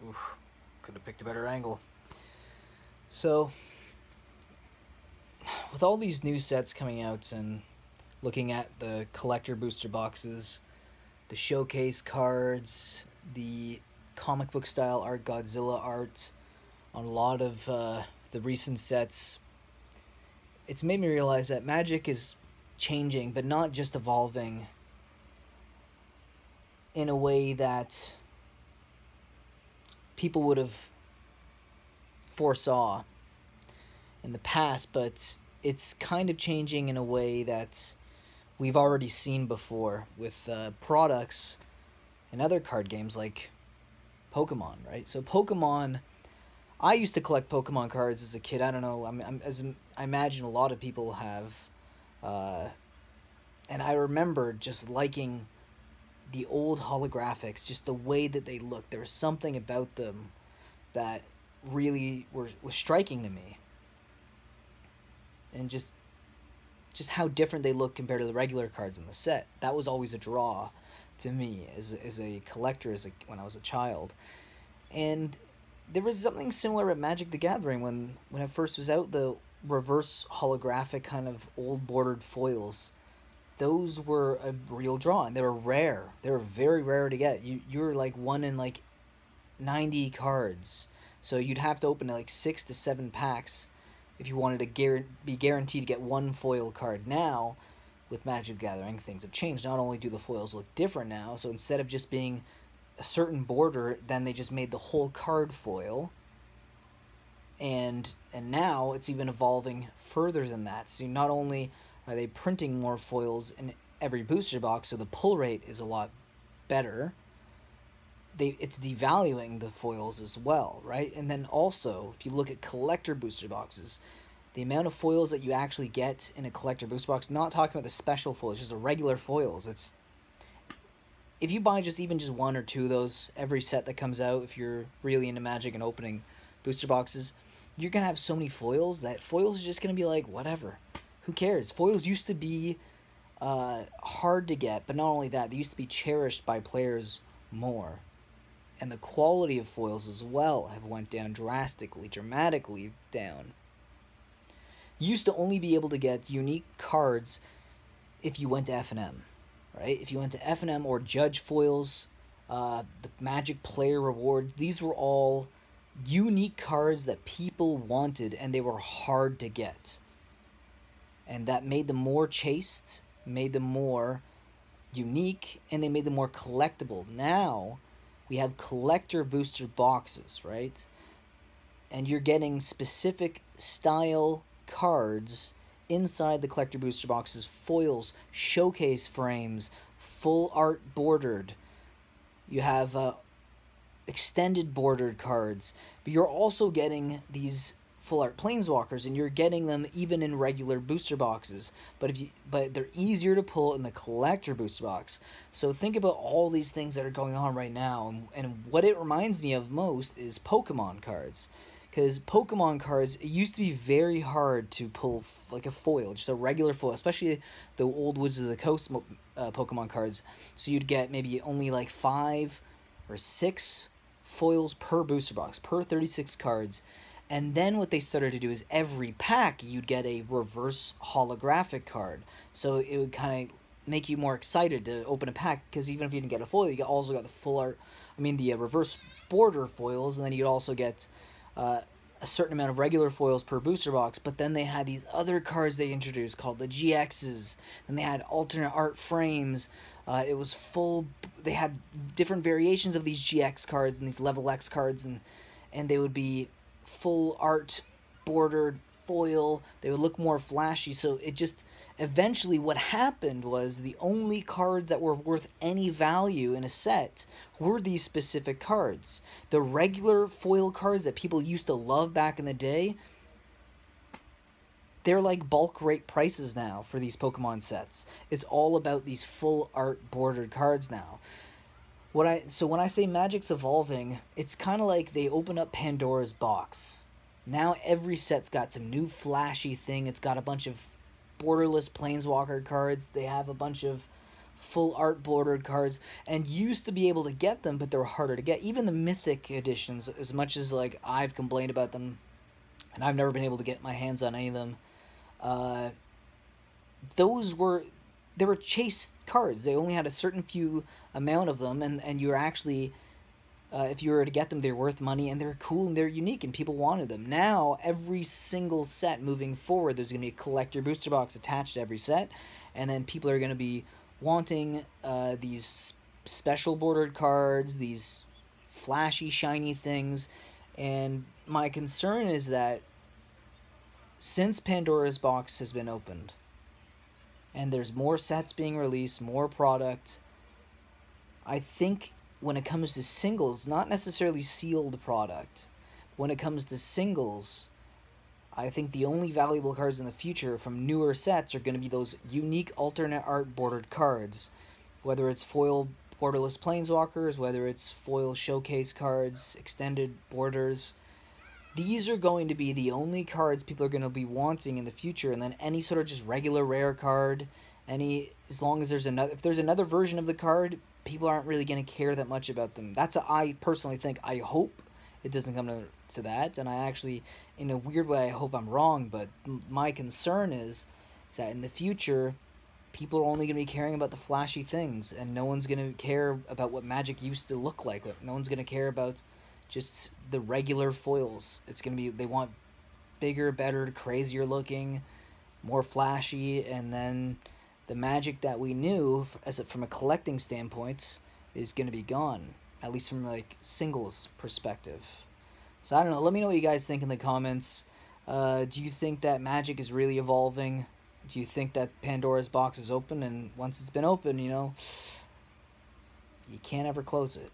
Oof, could have picked a better angle. So, with all these new sets coming out and looking at the collector booster boxes, the showcase cards, the comic book style art, Godzilla art, on a lot of the recent sets, it's made me realize that Magic is changing, but not just evolving in a way that people would have foresaw in the past, but it's kind of changing in a way that we've already seen before with products and other card games like Pokemon, right? So Pokemon, I used to collect Pokemon cards as a kid. I don't know, I imagine a lot of people have, and I remember just liking the old holographics, just the way that they looked. There was something about them that really was striking to me, and just how different they look compared to the regular cards in the set. That was always a draw to me as a collector when I was a child. And there was something similar at Magic the Gathering when it first was out, the reverse holographic kind of old bordered foils. Those were a real draw, and they were rare. They were very rare to get. You're like 1 in like 90 cards. So you'd have to open like 6 to 7 packs if you wanted to be guaranteed to get one foil card. Now, with Magic the Gathering, things have changed. Not only do the foils look different now, so instead of just being a certain border, then they just made the whole card foil. And now it's even evolving further than that. So not only are they printing more foils in every booster box, so the pull rate is a lot better, it's devaluing the foils as well, right? And then also, if you look at collector booster boxes, the amount of foils that you actually get in a collector booster box, not talking about the special foils, just the regular foils, if you buy even just 1 or 2 of those every set that comes out, if you're really into Magic and opening booster boxes, you're going to have so many foils that foils are just going to be like, whatever. Who cares? Foils used to be hard to get, but not only that, they used to be cherished by players more. And the quality of foils as well have went down dramatically down. You used to only be able to get unique cards if you went to F&M, right? If you went to F&M or Judge Foils, the Magic Player Reward, these were all unique cards that people wanted, and they were hard to get. And that made them more chased, made them more unique, and they made them more collectible. Now, we have collector booster boxes, right? And you're getting specific style cards inside the collector booster boxes, foils, showcase frames, full art bordered. You have extended bordered cards, but you're also getting these full art planeswalkers, and you're getting them even in regular booster boxes, but they're easier to pull in the collector booster box. So think about all these things that are going on right now, and what it reminds me of most is Pokemon cards, because Pokemon cards, it used to be very hard to pull like a foil, just a regular foil, especially the old Woods of the Coast Pokemon cards. So you'd get maybe only like 5 or 6 foils per booster box, per 36 cards. And then what they started to do is every pack you'd get a reverse holographic card. So it would kind of make you more excited to open a pack, because even if you didn't get a foil, you also got the full art, the reverse border foils, and then you'd also get a certain amount of regular foils per booster box. But then they had these other cards they introduced called the GXs, and they had alternate art frames. It was they had different variations of these GX cards and these level X cards, and they would be full art bordered foil. They would look more flashy. So it just eventually what happened was the only cards that were worth any value in a set were these specific cards. The regular foil cards that people used to love back in the day, they're like bulk rate prices now for these Pokemon sets. It's all about these full art bordered cards now. So when I say Magic's evolving, it's kind of like they open up Pandora's box. Now every set's got some new flashy thing. It's got a bunch of borderless Planeswalker cards. They have a bunch of full art bordered cards, and used to be able to get them, but they were harder to get. Even the mythic editions, as much as like I've complained about them, and I've never been able to get my hands on any of them, uh, those were they were chase cards. They only had a certain few amount of them, and you were actually if you were to get them, they're worth money, and they're cool and they're unique, and people wanted them. Now, every single set moving forward, there's going to be a collector booster box attached to every set, and then people are going to be wanting these special bordered cards, these flashy, shiny things, and my concern is that since Pandora's box has been opened, and there's more sets being released, more product, I think when it comes to singles, not necessarily sealed product, when it comes to singles, I think the only valuable cards in the future from newer sets are going to be those unique alternate art bordered cards. Whether it's foil borderless planeswalkers, whether it's foil showcase cards, extended borders. These are going to be the only cards people are going to be wanting in the future, and then any sort of just regular rare card, as long as there's another, if there's another version of the card, people aren't really going to care that much about them. That's I personally think. I hope it doesn't come to that, and I actually, in a weird way, I hope I'm wrong, but my concern is that in the future, people are only going to be caring about the flashy things, and no one's going to care about what Magic used to look like. No one's going to care about just the regular foils. It's going to be, they want bigger, better, crazier looking, more flashy, and then the Magic that we knew from a collecting standpoint is going to be gone, at least from like singles perspective. So I don't know, let me know what you guys think in the comments. Do you think that Magic is really evolving? Do you think that Pandora's box is open, and once it's been open, you know, you can't ever close it?